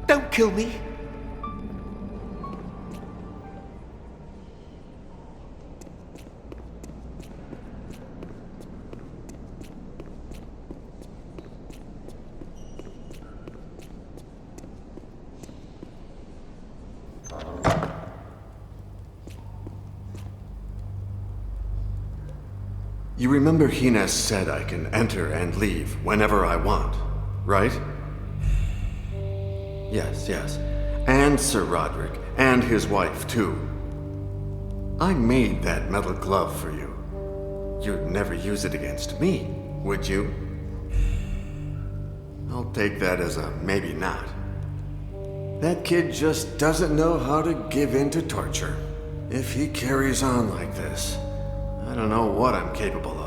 Don't kill me! You remember Hines said I can enter and leave whenever I want, right? Yes. And Sir Roderick, and his wife, too. I made that metal glove for you. You'd never use it against me, would you? I'll take that as a maybe not. That kid just doesn't know how to give in to torture. If he carries on like this, I don't know what I'm capable of.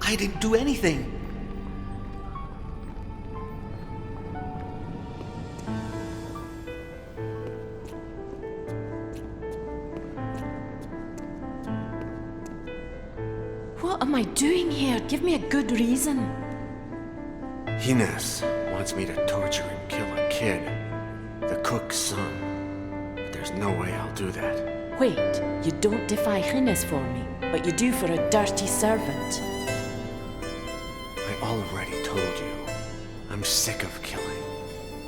I didn't do anything. What am I doing here? Give me a good reason. Hines wants me to torture and kill a kid, the cook's son. But there's no way I'll do that. Wait, you don't defy Hines for me, but you do for a dirty servant. I already told you, I'm sick of killing,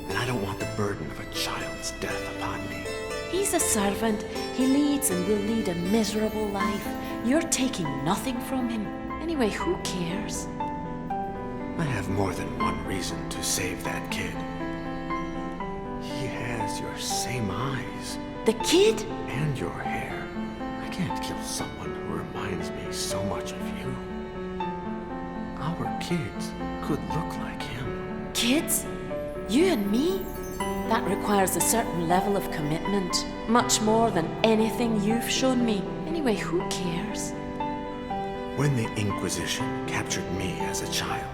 and I don't want the burden of a child's death upon me. He's a servant. He leads and will lead a miserable life. You're taking nothing from him. Anyway, who cares? I have more than one reason to save that kid. He has your same eyes. The kid? And your hair. I can't kill someone who reminds me so much of you. Our kids could look like him. Kids? You and me? That requires a certain level of commitment. Much more than anything you've shown me. Anyway, who cares? When the Inquisition captured me as a child,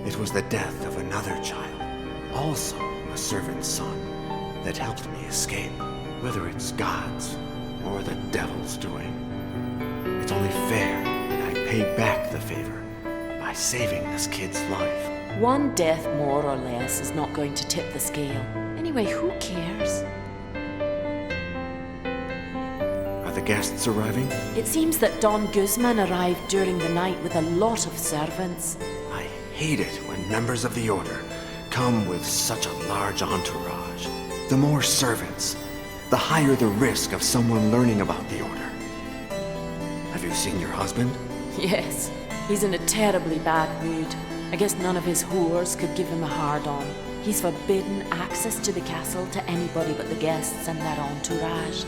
it was the death of another child, also a servant's son, that helped me escape. Whether it's God's or the devil's doing, it's only fair that I pay back the favor by saving this kid's life. One death more or less is not going to tip the scale. Anyway, who cares? Are the guests arriving? It seems that Don Guzman arrived during the night with a lot of servants. I hate it when members of the Order come with such a large entourage. The more servants, the higher the risk of someone learning about the Order. Have you seen your husband? Yes, he's in a terribly bad mood. I guess none of his whores could give him a hard-on. He's forbidden access to the castle to anybody but the guests and their entourage.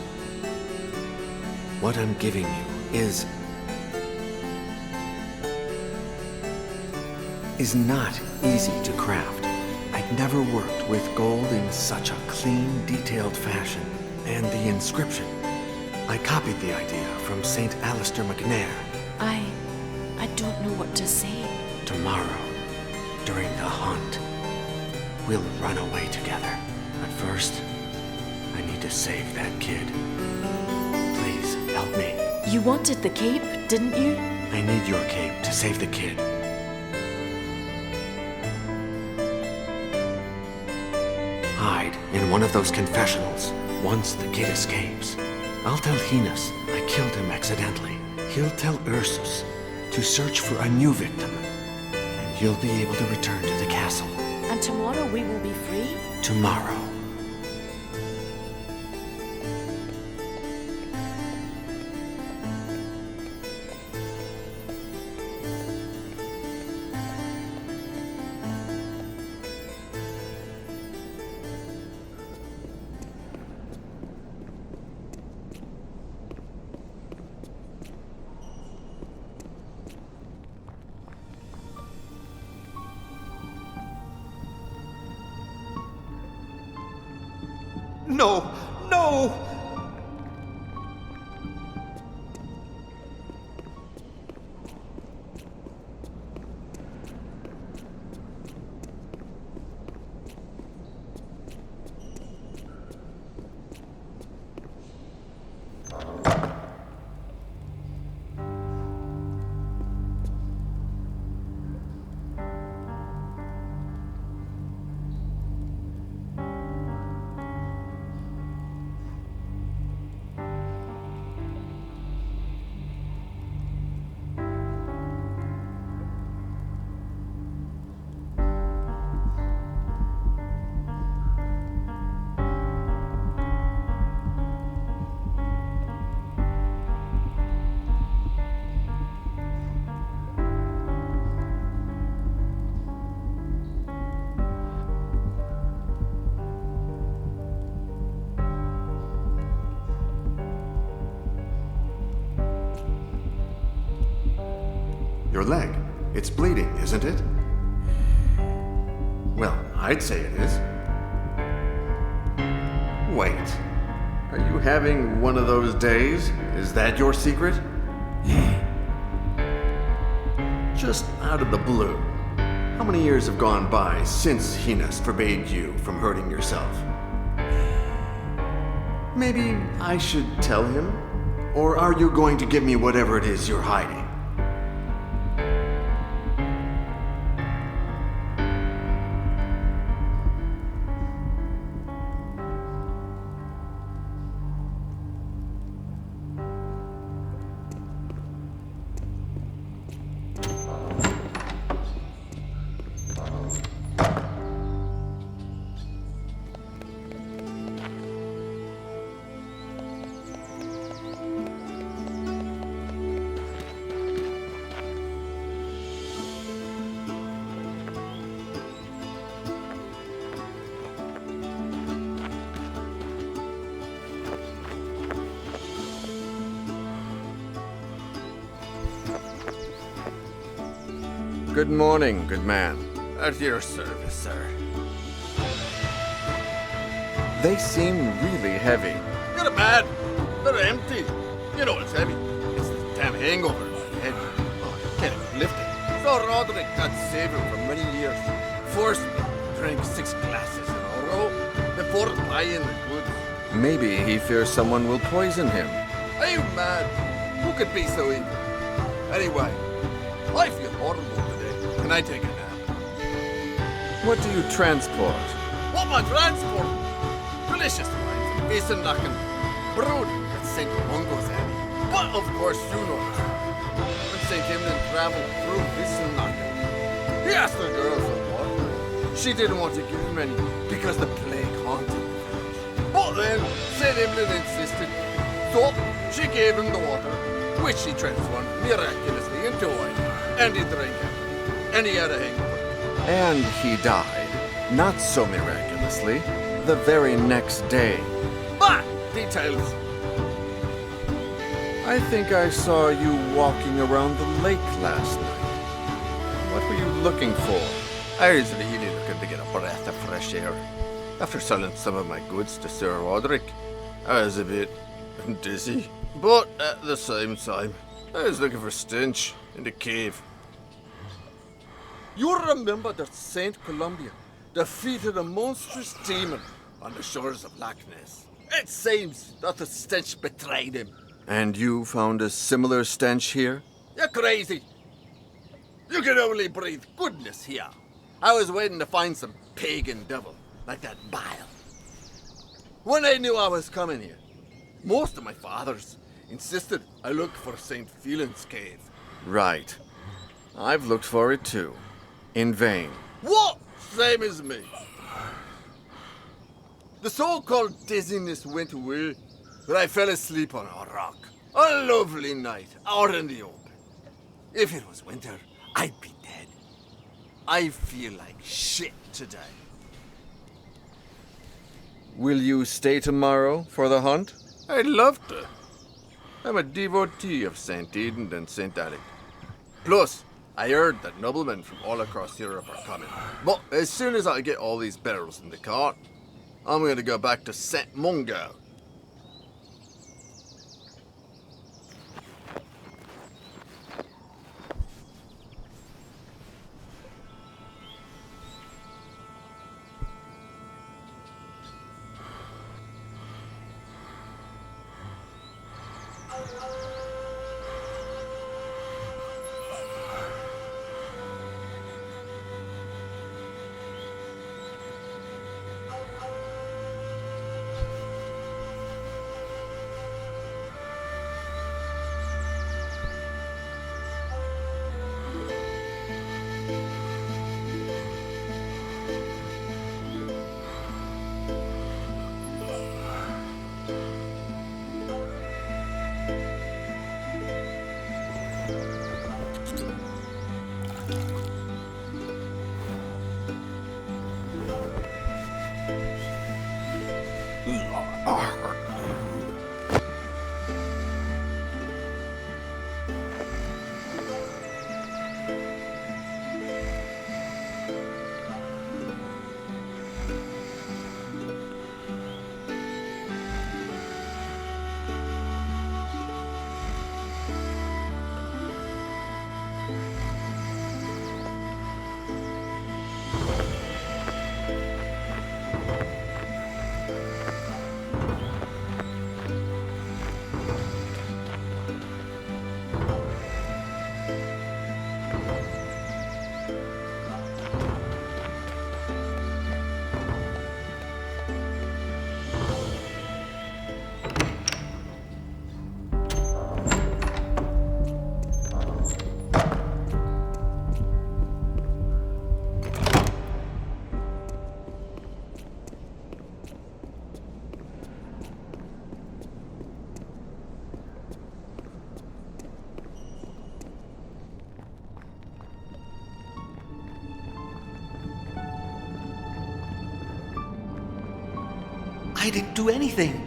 What I'm giving you is not easy to craft. I'd never worked with gold in such a clean, detailed fashion. And the inscription, I copied the idea from St. Alistair McNair. I don't know what to say. Tomorrow, during the hunt, we'll run away together. But first, I need to save that kid. Please, help me. You wanted the cape, didn't you? I need your cape to save the kid. Hide in one of those confessionals. Once the kid escapes, I'll tell Hines I killed him accidentally. He'll tell Ursus to search for a new victim, and you'll be able to return to the castle. And tomorrow we will be free? Tomorrow. No! No! Your leg. It's bleeding, isn't it? Well, I'd say it is. Wait. Are you having one of those days? Is that your secret? Just out of the blue. How many years have gone by since Hines forbade you from hurting yourself? Maybe I should tell him? Or are you going to give me whatever it is you're hiding? Good morning, good man. At your service, sir. They seem really heavy. You're bad. They're empty. You know it's heavy. It's the damn hangover in my head. Oh, I can't even lift it. So Roderick, God save him, for many years, forced me to drink 6 glasses in a row before buying the goods. Maybe he fears someone will poison him. Are you mad? Who could be so evil? Anyway, I feel horrible today. Can I take a nap? What do you transport? What am I transporting? Delicious wine from Wiesenlachen, brewed at St. Mungo's Inn. But of course you know it. When St. Emlyn travelled through this market, he asked the girl for water. She didn't want to give him any because the plague haunted the village. But then St. Emlyn insisted, so she gave him the water, which he transformed miraculously into wine, and he drank it, and he had a hangover. And he died, not so miraculously, the very next day. But details. I think I saw you walking around the lake last night. What were you looking for? I was really looking to get a breath of fresh air. After selling some of my goods to Sir Roderick, I was a bit dizzy. But at the same time, I was looking for stench in the cave. You remember that Saint Columbia defeated a monstrous demon on the shores of Loch Ness. It seems that the stench betrayed him. And you found a similar stench here? You're crazy. You can only breathe goodness here. I was waiting to find some pagan devil, like that Bile. When I knew I was coming here, most of my fathers insisted I look for St. Phelan's cave. Right. I've looked for it too. In vain. What? Same as me. The so-called dizziness went away, but I fell asleep on a rock. A lovely night, out in the open. If it was winter, I'd be dead. I feel like shit today. Will you stay tomorrow for the hunt? I'd love to. I'm a devotee of St. Eden and St. Alec. Plus, I heard that noblemen from all across Europe are coming. But as soon as I get all these barrels in the cart, I'm going to go back to St. Mungo. I didn't do anything.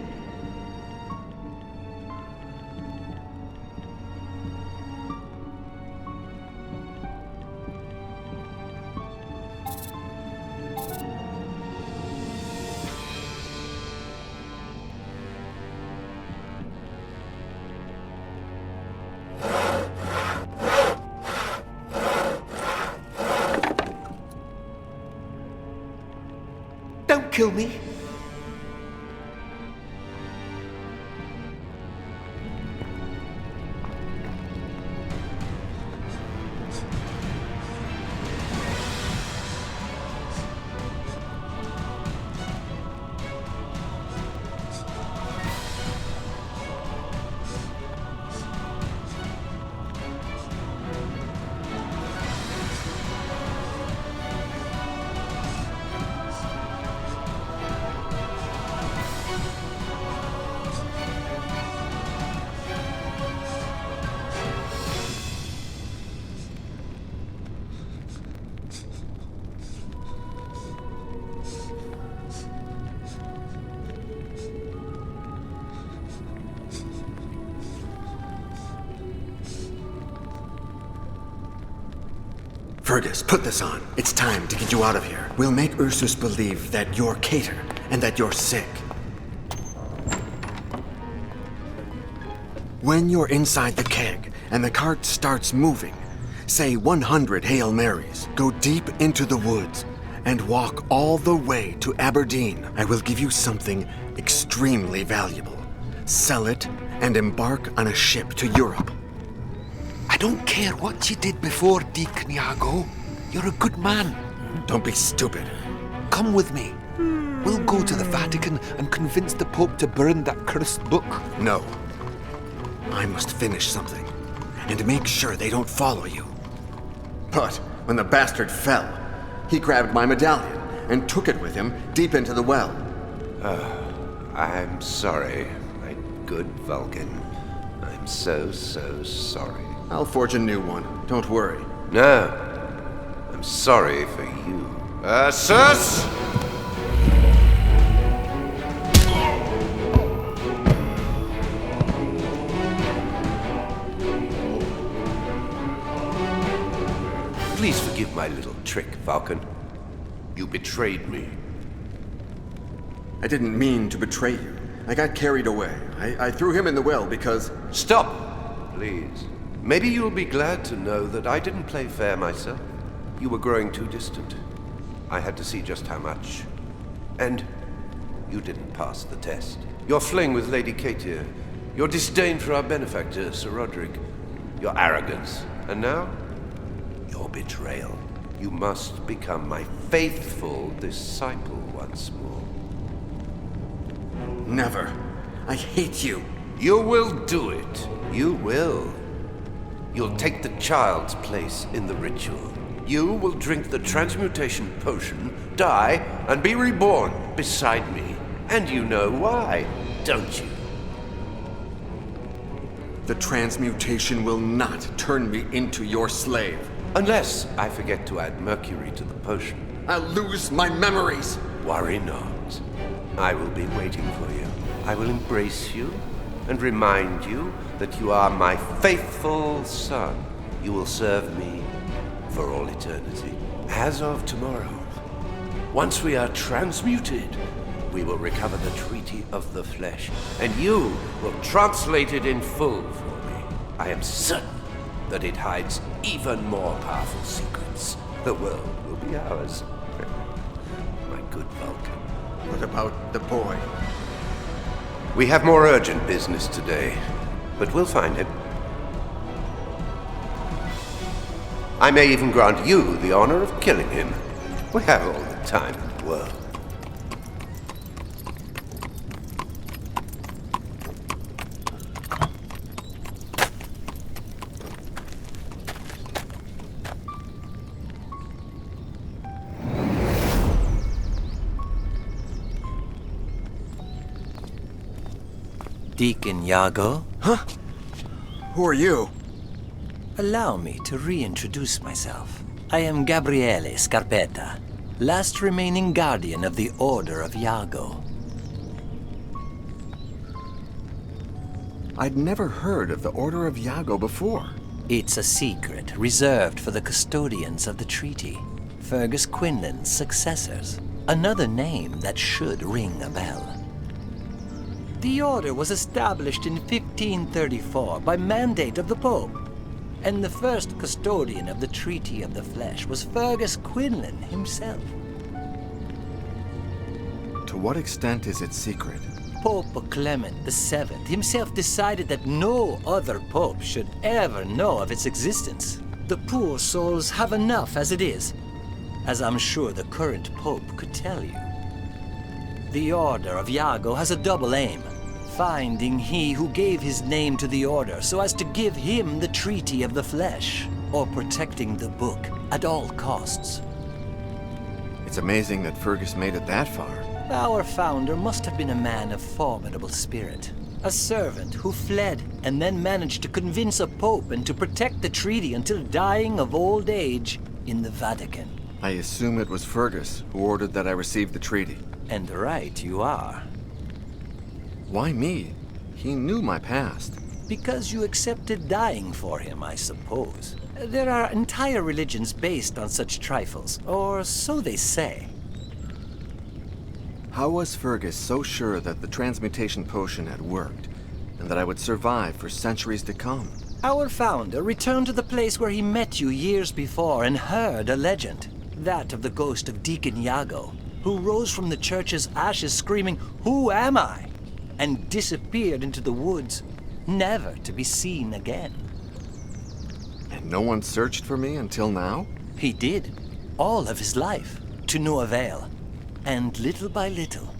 Don't kill me. Fergus, put this on. It's time to get you out of here. We'll make Ursus believe that you're Cater and that you're sick. When you're inside the keg and the cart starts moving, say 100 Hail Marys, go deep into the woods, and walk all the way to Aberdeen. I will give you something extremely valuable. Sell it and embark on a ship to Europe. I don't care what you did before, Deacon Iago. You're a good man. Don't be stupid. Come with me. We'll go to the Vatican and convince the Pope to burn that cursed book. No. I must finish something, and make sure they don't follow you. But when the bastard fell, he grabbed my medallion and took it with him deep into the well. I'm sorry, my good Vulcan. I'm so sorry. I'll forge a new one. Don't worry. No, I'm sorry for you. Ursus! Please forgive my little trick, Vulcan. You betrayed me. I didn't mean to betray you. I got carried away. I threw him in the well because... Stop, please. Maybe you'll be glad to know that I didn't play fair myself. You were growing too distant. I had to see just how much. And you didn't pass the test. Your fling with Lady Katia, your disdain for our benefactor, Sir Roderick, your arrogance, and now, your betrayal. You must become my faithful disciple once more. Never. I hate you. You will do it. You will. You'll take the child's place in the ritual. You will drink the transmutation potion, die, and be reborn beside me. And you know why, don't you? The transmutation will not turn me into your slave. Unless I forget to add mercury to the potion. I'll lose my memories. Worry not. I will be waiting for you. I will embrace you and remind you that you are my faithful son. You will serve me for all eternity. As of tomorrow, once we are transmuted, we will recover the Treaty of the Flesh, and you will translate it in full for me. I am certain that it hides even more powerful secrets. The world will be ours. My good Vulcan. What about the boy? We have more urgent business today, but we'll find him. I may even grant you the honor of killing him. We have all the time in the world. Deacon Iago? Huh? Who are you? Allow me to reintroduce myself. I am Gabriele Scarpetta, last remaining guardian of the Order of Iago. I'd never heard of the Order of Iago before. It's a secret reserved for the custodians of the treaty, Fergus Quinlan's successors. Another name that should ring a bell. The Order was established in 1534 by mandate of the Pope, and the first custodian of the Treaty of the Flesh was Fergus Quinlan himself. To what extent is it secret? Pope Clement VII himself decided that no other pope should ever know of its existence. The poor souls have enough as it is, as I'm sure the current pope could tell you. The Order of Iago has a double aim: finding he who gave his name to the Order so as to give him the Treaty of the Flesh, or protecting the book at all costs. It's amazing that Fergus made it that far. Our founder must have been a man of formidable spirit. A servant who fled and then managed to convince a pope and to protect the treaty until dying of old age in the Vatican. I assume it was Fergus who ordered that I receive the treaty. And right you are. Why me? He knew my past. Because you accepted dying for him, I suppose. There are entire religions based on such trifles, or so they say. How was Fergus so sure that the transmutation potion had worked, and that I would survive for centuries to come? Our founder returned to the place where he met you years before and heard a legend. That of the ghost of Deacon Iago, who rose from the church's ashes screaming, "Who am I?" and disappeared into the woods, never to be seen again. And no one searched for me until now? He did, all of his life, to no avail. And little by little,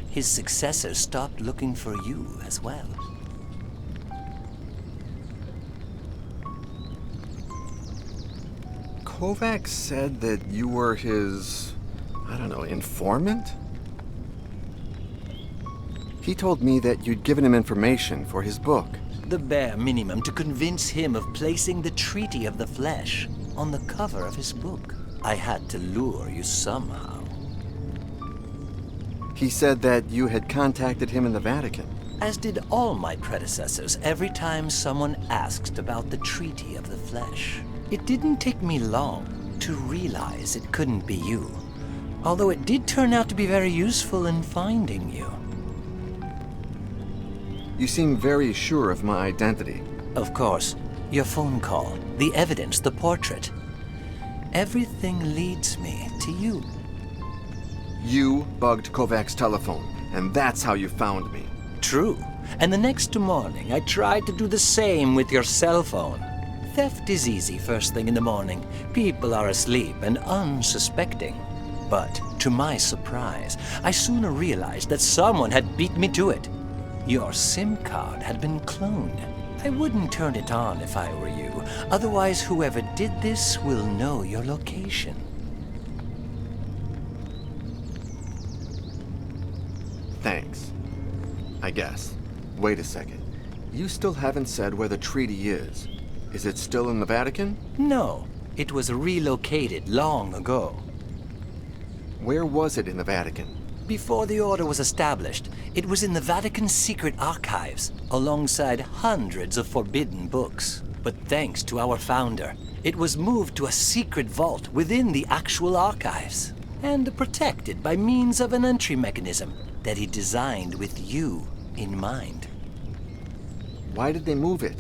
his successors stopped looking for you as well. Kovacs said that you were his, informant? He told me that you'd given him information for his book. The bare minimum to convince him of placing the Treaty of the Flesh on the cover of his book. I had to lure you somehow. He said that you had contacted him in the Vatican. As did all my predecessors every time someone asked about the Treaty of the Flesh. It didn't take me long to realize it couldn't be you, although it did turn out to be very useful in finding you. You seem very sure of my identity. Of course, your phone call, the evidence, the portrait. Everything leads me to you. You bugged Kovacs' telephone, and that's how you found me. True. And the next morning, I tried to do the same with your cell phone. Theft is easy first thing in the morning. People are asleep and unsuspecting. But to my surprise, I soon realized that someone had beat me to it. Your SIM card had been cloned. I wouldn't turn it on if I were you. Otherwise, whoever did this will know your location. Thanks. I guess. Wait a second. You still haven't said where the treaty is. Is it still in the Vatican? No, it was relocated long ago. Where was it in the Vatican? Before the order was established, it was in the Vatican's secret archives, alongside hundreds of forbidden books. But thanks to our founder, it was moved to a secret vault within the actual archives, and protected by means of an entry mechanism that he designed with you in mind. Why did they move it?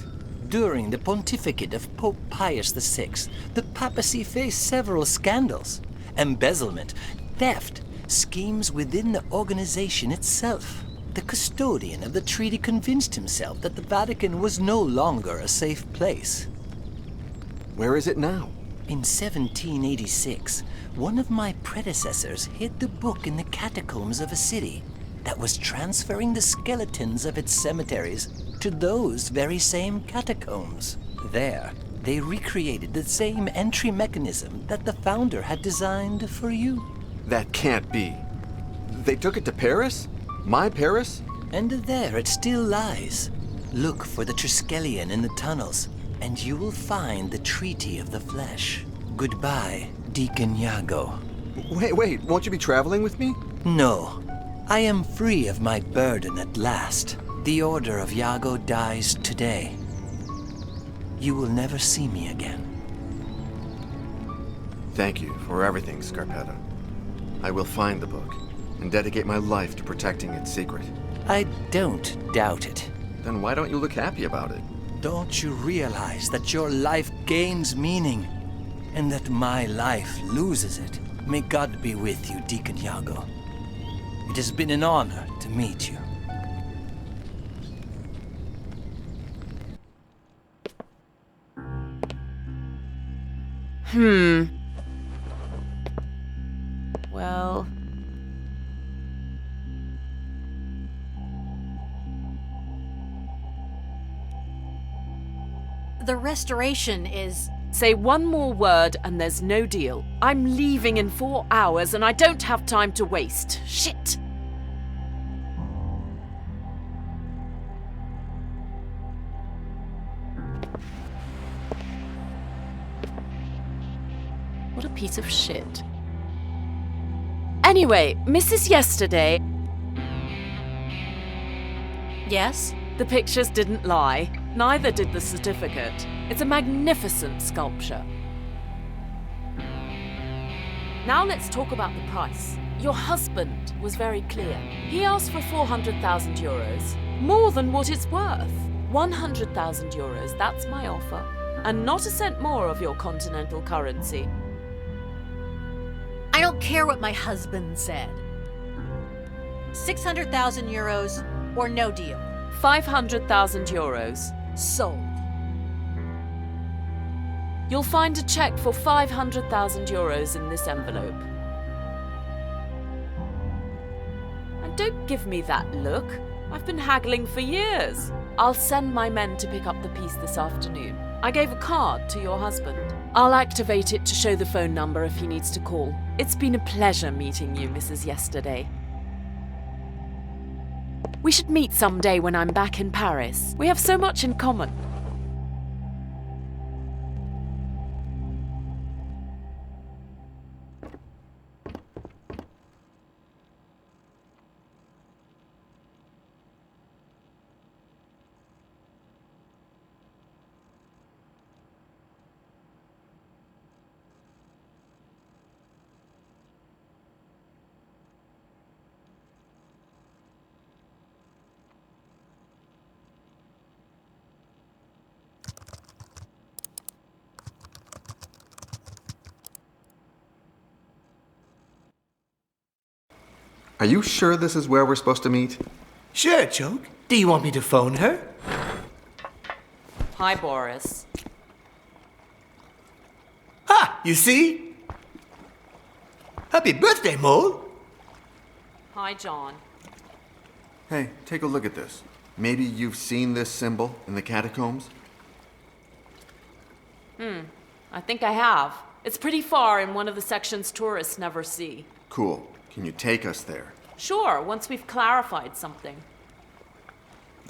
During the pontificate of Pope Pius VI, the papacy faced several scandals: embezzlement, theft, schemes within the organization itself. The custodian of the treaty convinced himself that the Vatican was no longer a safe place. Where is it now? In 1786, one of my predecessors hid the book in the catacombs of a city that was transferring the skeletons of its cemeteries to those very same catacombs. There, they recreated the same entry mechanism that the founder had designed for you. That can't be. They took it to Paris? My Paris? And there it still lies. Look for the Triskelion in the tunnels, and you will find the Treaty of the Flesh. Goodbye, Deacon Iago. Wait, won't you be traveling with me? No, I am free of my burden at last. The Order of Iago dies today. You will never see me again. Thank you for everything, Scarpetta. I will find the book and dedicate my life to protecting its secret. I don't doubt it. Then why don't you look happy about it? Don't you realize that your life gains meaning, and that my life loses it? May God be with you, Deacon Iago. It has been an honor to meet you. Well... The restoration is... Say one more word and there's no deal. I'm leaving in 4 hours and I don't have time to waste. Shit! What a piece of shit. Anyway, Mrs. Yesterday... Yes? The pictures didn't lie. Neither did the certificate. It's a magnificent sculpture. Now let's talk about the price. Your husband was very clear. He asked for 400,000 euros, more than what it's worth. 100,000 euros, that's my offer. And not a cent more of your continental currency. I don't care what my husband said. 600,000 euros or no deal. 500,000 euros. Sold. You'll find a check for 500,000 euros in this envelope. And don't give me that look. I've been haggling for years. I'll send my men to pick up the piece this afternoon. I gave a card to your husband. I'll activate it to show the phone number if he needs to call. It's been a pleasure meeting you, Mrs. Yesterday. We should meet someday when I'm back in Paris. We have so much in common. Are you sure this is where we're supposed to meet? Sure, Choke. Do you want me to phone her? Hi, Boris. Ha! You see? Happy birthday, Mole! Hi, John. Hey, take a look at this. Maybe you've seen this symbol in the catacombs? I think I have. It's pretty far in one of the sections tourists never see. Cool. Can you take us there? Sure, once we've clarified something.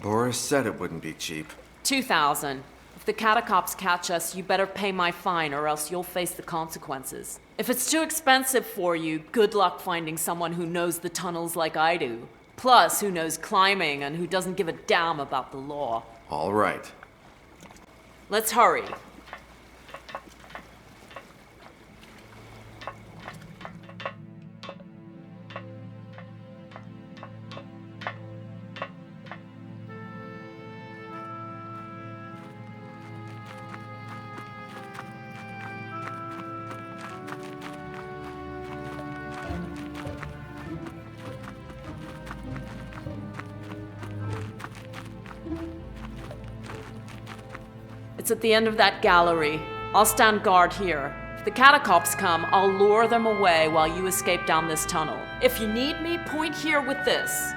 Boris said it wouldn't be cheap. 2,000. If the catacombs catch us, you better pay my fine or else you'll face the consequences. If it's too expensive for you, good luck finding someone who knows the tunnels like I do. Plus, who knows climbing and who doesn't give a damn about the law. All right. Let's hurry. It's at the end of that gallery. I'll stand guard here. If the catacombs come, I'll lure them away while you escape down this tunnel. If you need me, point here with this.